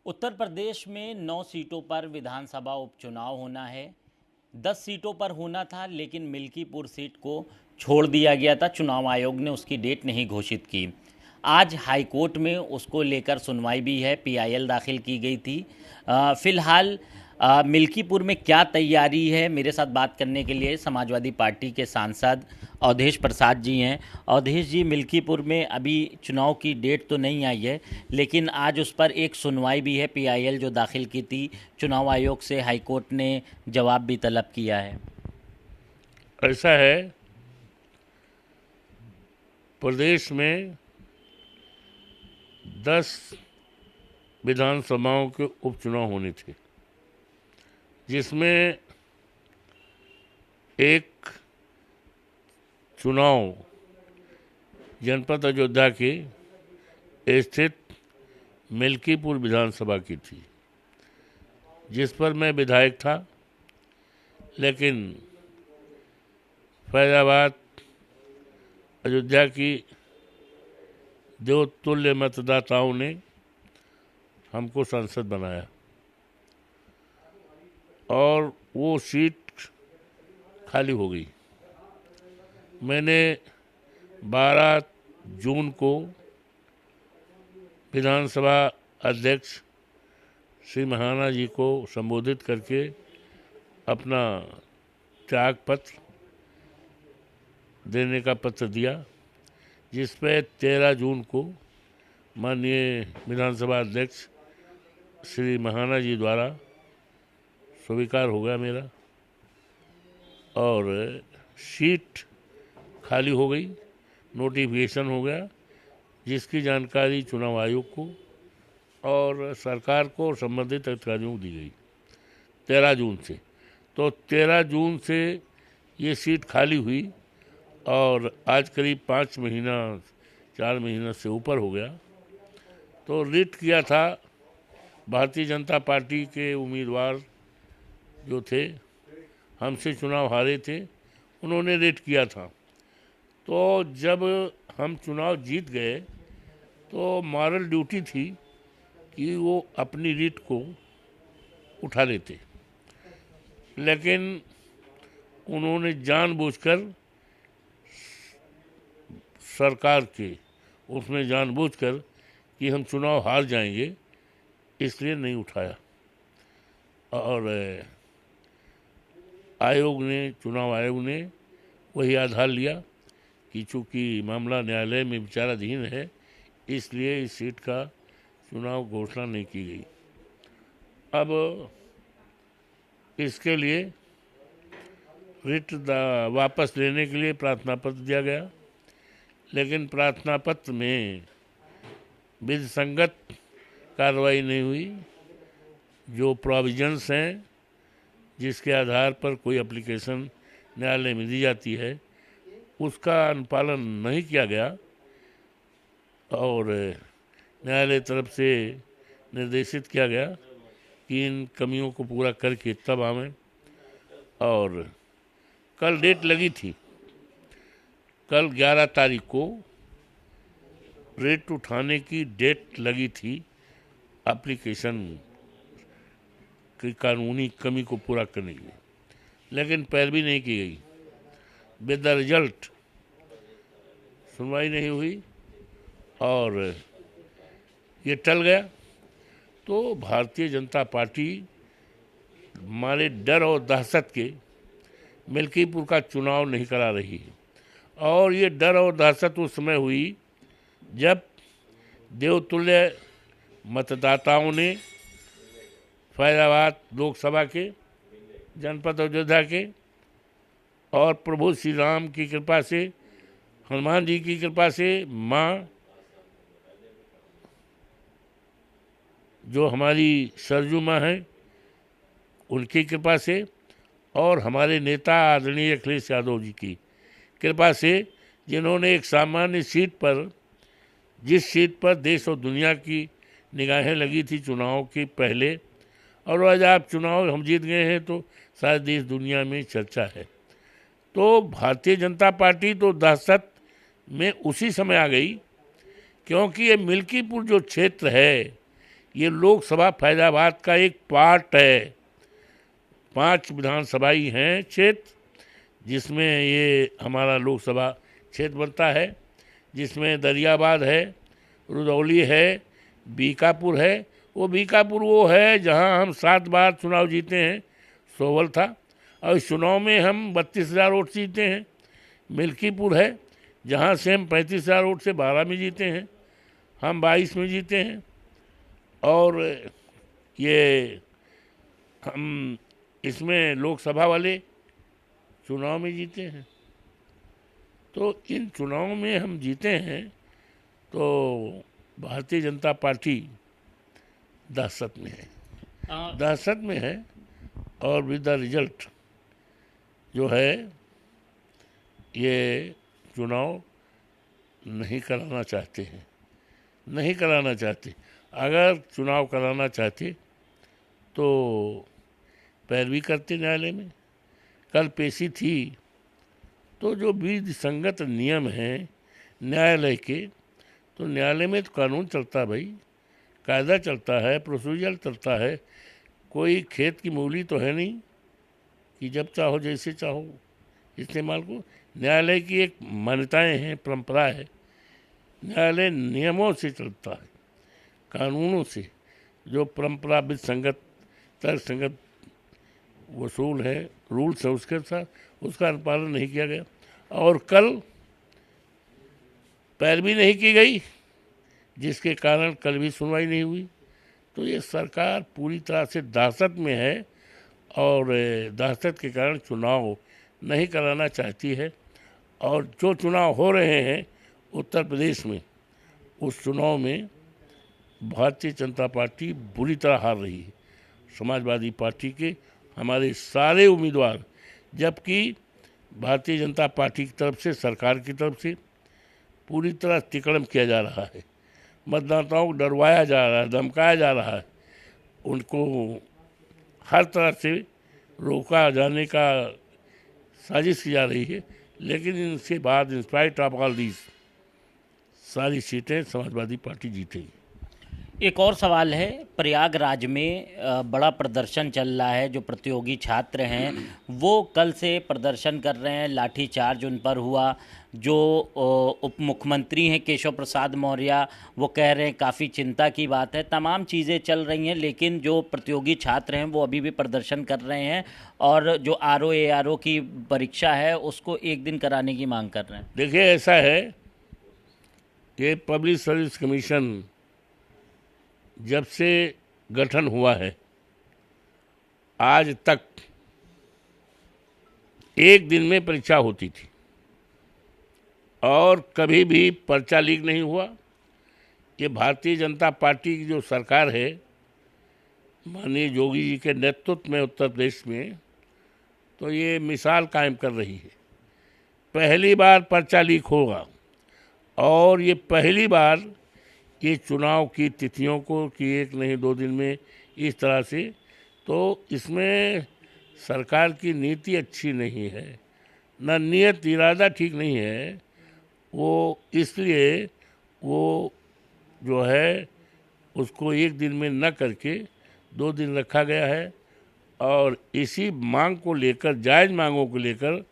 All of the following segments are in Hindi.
उत्तर प्रदेश में 9 सीटों पर विधानसभा उपचुनाव होना है। 10 सीटों पर होना था, लेकिन मिल्कीपुर सीट को छोड़ दिया गया था। चुनाव आयोग ने उसकी डेट नहीं घोषित की। आज हाई कोर्ट में उसको लेकर सुनवाई भी है। पीआईएल दाखिल की गई थी। फिलहाल मिल्कीपुर में क्या तैयारी है, मेरे साथ बात करने के लिए समाजवादी पार्टी के सांसद अवधेश प्रसाद जी हैं। अवधेश जी, मिल्कीपुर में अभी चुनाव की डेट तो नहीं आई है, लेकिन आज उस पर एक सुनवाई भी है। पीआईएल जो दाखिल की थी, चुनाव आयोग से हाई कोर्ट ने जवाब भी तलब किया है। ऐसा है, प्रदेश में 10 विधानसभाओं के उपचुनाव होने थे, जिसमें एक चुनाव जनपद अयोध्या के स्थित मिल्कीपुर विधानसभा की थी, जिस पर मैं विधायक था। लेकिन फैजाबाद अयोध्या की देवतुल्य मतदाताओं ने हमको सांसद बनाया और वो सीट खाली हो गई। मैंने 12 जून को विधानसभा अध्यक्ष श्री महाना जी को संबोधित करके अपना त्याग पत्र देने का पत्र दिया, जिस पे 13 जून को माननीय विधानसभा अध्यक्ष श्री महाना जी द्वारा स्वीकार हो गया मेरा, और सीट खाली हो गई, नोटिफिकेशन हो गया, जिसकी जानकारी चुनाव आयोग को और सरकार को और संबंधित अधिकारियों को दी गई 13 जून से। तो 13 जून से ये सीट खाली हुई और आज करीब 4 महीना से ऊपर हो गया। तो रिट किया था, भारतीय जनता पार्टी के उम्मीदवार जो थे, हमसे चुनाव हारे थे, उन्होंने रिट किया था। तो जब हम चुनाव जीत गए तो मॉरल ड्यूटी थी कि वो अपनी रिट को उठा लेते, लेकिन उन्होंने जानबूझकर सरकार के उसमें जानबूझकर कि हम चुनाव हार जाएंगे, इसलिए नहीं उठाया। और चुनाव आयोग ने वही आधार लिया कि चूँकि मामला न्यायालय में विचाराधीन है, इसलिए इस सीट का चुनाव घोषणा नहीं की गई। अब इसके लिए रिट वापस लेने के लिए प्रार्थना पत्र दिया गया, लेकिन प्रार्थना पत्र में विधिसंगत कार्रवाई नहीं हुई। जो प्रोविजंस हैं जिसके आधार पर कोई एप्लीकेशन न्यायालय में दी जाती है, उसका अनुपालन नहीं किया गया और न्यायालय तरफ से निर्देशित किया गया कि इन कमियों को पूरा करके तब आवें। और कल डेट लगी थी, कल 11 तारीख को रिट उठाने की डेट लगी थी एप्लीकेशन की कानूनी कमी को पूरा करने के लिए, लेकिन पैरवी नहीं की गई। विद द रिजल्ट सुनवाई नहीं हुई और ये टल गया। तो भारतीय जनता पार्टी हमारे डर और दहशत के मिल्कीपुर का चुनाव नहीं करा रही है। और ये डर और दहशत उस समय हुई जब देवतुल्य मतदाताओं ने फैजाबाद लोकसभा के, जनपद अयोध्या के और प्रभु श्री राम की कृपा से, हनुमान जी की कृपा से, माँ जो हमारी सरजू माँ हैं उनकी कृपा से, और हमारे नेता आदरणीय अखिलेश यादव जी की कृपा से, जिन्होंने एक सामान्य सीट पर, जिस सीट पर देश और दुनिया की निगाहें लगी थी चुनाव के पहले, और आज आप चुनाव हम जीत गए हैं तो सारे देश दुनिया में चर्चा है। तो भारतीय जनता पार्टी तो दहशत में उसी समय आ गई, क्योंकि ये मिल्कीपुर जो क्षेत्र है ये लोकसभा फैजाबाद का एक पार्ट है। 5 विधानसभाई हैं क्षेत्र, जिसमें ये हमारा लोकसभा क्षेत्र बनता है, जिसमें दरियाबाद है, रुदौली है, बीकापुर है। वो बीकापुर वो है जहां हम 7 बार चुनाव जीते हैं, सोवल था, और इस चुनाव में हम 32,000 वोट से जीते हैं। मिल्कीपुर है जहां से हम 35,000 वोट से 12 में जीते हैं, हम 22 में जीते हैं। और ये हम इसमें लोकसभा वाले चुनाव में जीते हैं। तो इन चुनाव में हम जीते हैं, तो भारतीय जनता पार्टी दहशत में है, दहशत में है। और विद द रिजल्ट जो है ये चुनाव नहीं कराना चाहते हैं, नहीं कराना चाहते। अगर चुनाव कराना चाहते तो पैरवी करते न्यायालय में। कल पेशी थी, तो जो विधि संगत नियम हैं न्यायालय के, तो न्यायालय में तो कानून चलता है भाई, कायदा चलता है, प्रोसीजर चलता है। कोई खेत की मूली तो है नहीं कि जब चाहो जैसे चाहो इस्तेमाल को। न्यायालय की एक मान्यताएं हैं, परंपरा है। न्यायालय नियमों से चलता है, कानूनों से, जो परंपरा विधि संगत तर्क संगत वसूल है, रूल्स है, उसके साथ उसका अनुपालन नहीं किया गया। और कल पैरवी नहीं की गई, जिसके कारण कल भी सुनवाई नहीं हुई। तो ये सरकार पूरी तरह से दहशत में है, और दहशत के कारण चुनाव नहीं कराना चाहती है। और जो चुनाव हो रहे हैं उत्तर प्रदेश में, उस चुनाव में भारतीय जनता पार्टी बुरी तरह हार रही है। समाजवादी पार्टी के हमारे सारे उम्मीदवार, जबकि भारतीय जनता पार्टी की तरफ से, सरकार की तरफ से पूरी तरह तिकड़म किया जा रहा है, मतदाताओं को डरवाया जा रहा है, धमकाया जा रहा है, उनको हर तरह से रोका जाने का साजिश की जा रही है। लेकिन इनके बाद इंस्पाइट ऑफ ऑल दीज सारी सीटें समाजवादी पार्टी जीतेगी। एक और सवाल है, प्रयागराज में बड़ा प्रदर्शन चल रहा है। जो प्रतियोगी छात्र हैं वो कल से प्रदर्शन कर रहे हैं, लाठीचार्ज उन पर हुआ। जो उप मुख्यमंत्री हैं केशव प्रसाद मौर्य, वो कह रहे हैं काफ़ी चिंता की बात है। तमाम चीज़ें चल रही हैं, लेकिन जो प्रतियोगी छात्र हैं वो अभी भी प्रदर्शन कर रहे हैं, और जो RO की परीक्षा है उसको एक दिन कराने की मांग कर रहे हैं। देखिए, ऐसा है कि पब्लिक सर्विस कमीशन जब से गठन हुआ है आज तक एक दिन में परीक्षा होती थी, और कभी भी पर्चा लीक नहीं हुआ। ये भारतीय जनता पार्टी की जो सरकार है, माननीय योगी जी के नेतृत्व में उत्तर प्रदेश में, तो ये मिसाल कायम कर रही है। पहली बार पर्चा लीक होगा, और ये पहली बार ये चुनाव की तिथियों को कि 1 नहीं 2 दिन में इस तरह से, तो इसमें सरकार की नीति अच्छी नहीं है, न नियत इरादा ठीक नहीं है। वो इसलिए वो जो है उसको 1 दिन में न करके 2 दिन रखा गया है। और इसी मांग को लेकर, जायज़ मांगों को लेकर,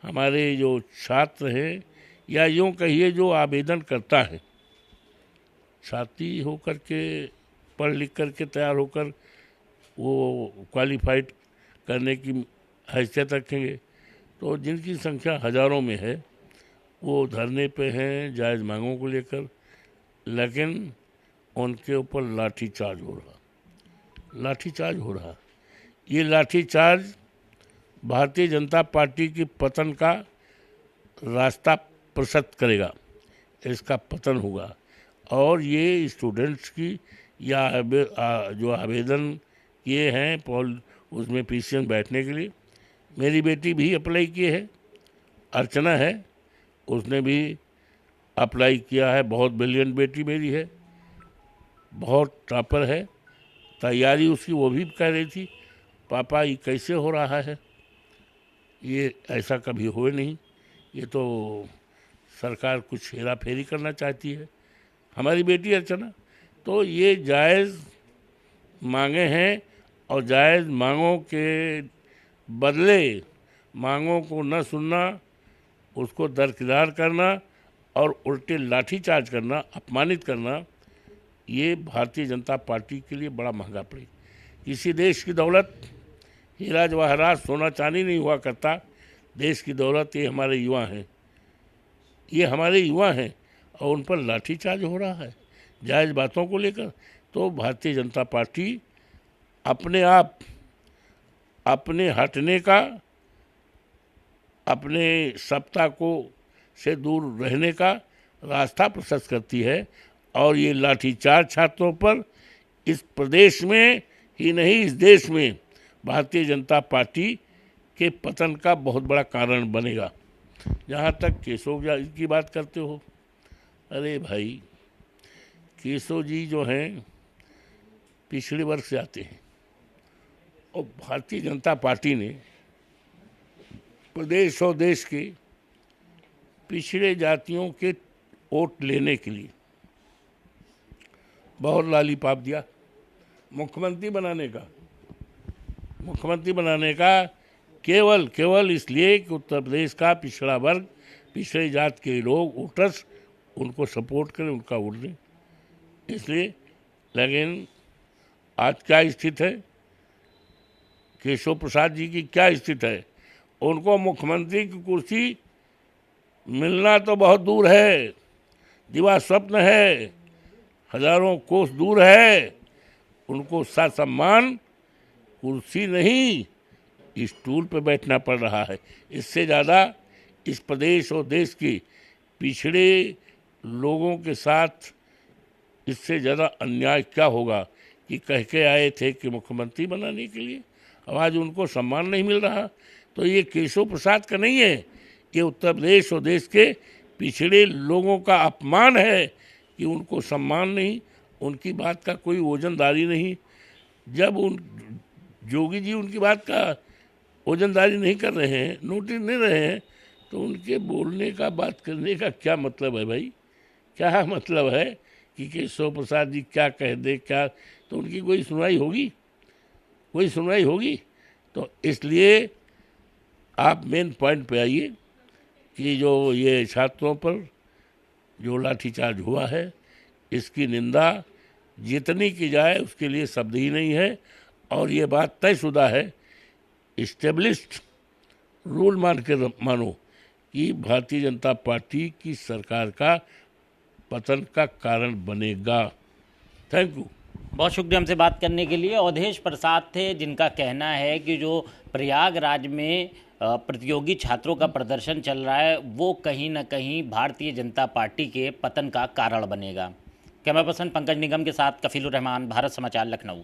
हमारे जो छात्र हैं, या यूँ कहिए जो आवेदन करता है, छात्री होकर के, पढ़ लिख कर के तैयार होकर वो क्वालिफाइड करने की हैसियत रखेंगे, तो जिनकी संख्या हज़ारों में है, वो धरने पे हैं जायज़ मांगों को लेकर। लेकिन उनके ऊपर लाठीचार्ज हो रहा, लाठीचार्ज हो रहा। ये लाठीचार्ज भारतीय जनता पार्टी की पतन का रास्ता प्रशस्त करेगा, इसका पतन होगा। और ये स्टूडेंट्स की या जो आवेदन किए हैं उसमें PCM बैठने के लिए, मेरी बेटी भी अप्लाई किए है, अर्चना है, उसने भी अप्लाई किया है। बहुत ब्रिलियंट बेटी मेरी है, बहुत टॉपर है। तैयारी उसकी वो भी कह रही थी, पापा ये कैसे हो रहा है, ये ऐसा कभी हुए नहीं, ये तो सरकार कुछ हेरा फेरी करना चाहती है, हमारी बेटी अर्चना। तो ये जायज़ मांगे हैं और जायज़ मांगों के बदले मांगों को न सुनना, उसको दरकिनार करना और उल्टे लाठीचार्ज करना, अपमानित करना, ये भारतीय जनता पार्टी के लिए बड़ा महंगा पड़े। किसी देश की दौलत हीरा जवाहरात सोना चांदी नहीं हुआ करता। देश की दौलत ये हमारे युवा हैं, ये हमारे युवा हैं और उन पर लाठीचार्ज हो रहा है जायज़ बातों को लेकर। तो भारतीय जनता पार्टी अपने आप अपने हटने का, अपने सत्ता को से दूर रहने का रास्ता प्रशस्त करती है और ये लाठीचार्ज छात्रों पर इस प्रदेश में ही नहीं, इस देश में भारतीय जनता पार्टी के पतन का बहुत बड़ा कारण बनेगा। जहाँ तक केशव की बात करते हो, अरे भाई केशव जी जो हैं पिछड़े वर्ग से आते हैं और भारतीय जनता पार्टी ने प्रदेश और देश के पिछड़े जातियों के वोट लेने के लिए बहुत लॉलीपॉप दिया। मुख्यमंत्री बनाने का केवल इसलिए कि उत्तर प्रदेश का पिछड़ा वर्ग, पिछड़े जात के लोग, वोटर्स उनको सपोर्ट करें, उनका वोट दें, इसलिए। लेकिन आज क्या स्थिति है, केशव प्रसाद जी की क्या स्थिति है? उनको मुख्यमंत्री की कुर्सी मिलना तो बहुत दूर है, दिवा स्वप्न है, हजारों कोस दूर है। उनको ससम्मान कुर्सी नहीं, स्टूल पर बैठना पड़ रहा है। इससे ज़्यादा इस प्रदेश और देश के पिछड़े लोगों के साथ इससे ज़्यादा अन्याय क्या होगा कि कह के आए थे कि मुख्यमंत्री बनाने के लिए, अब आज उनको सम्मान नहीं मिल रहा। तो ये केशव प्रसाद का नहीं है, ये उत्तर प्रदेश और देश के पिछड़े लोगों का अपमान है कि उनको सम्मान नहीं, उनकी बात का कोई वजनदारी नहीं। जब उन जोगी जी उनकी बात का वजनदारी नहीं कर रहे हैं, नोटिस नहीं रहे हैं, तो उनके बोलने का, बात करने का क्या मतलब है भाई? क्या मतलब है कि केशव प्रसाद जी क्या कह दे, क्या, तो उनकी कोई सुनवाई होगी? तो इसलिए आप मेन पॉइंट पे आइए कि जो ये छात्रों पर जो लाठीचार्ज हुआ है, इसकी निंदा जितनी की जाए उसके लिए शब्द ही नहीं है। और ये बात तयशुदा है, इस्टेब्लिश्ड रूल मानो कि भारतीय जनता पार्टी की सरकार का पतन का कारण बनेगा। Thank you. बहुत शुक्रिया हमसे बात करने के लिए। अवधेश प्रसाद थे, जिनका कहना है कि जो प्रयागराज में प्रतियोगी छात्रों का प्रदर्शन चल रहा है वो कहीं ना कहीं भारतीय जनता पार्टी के पतन का कारण बनेगा। कैमरा पर्सन पंकज निगम के साथ कफीलुर रहमान, भारत समाचार, लखनऊ।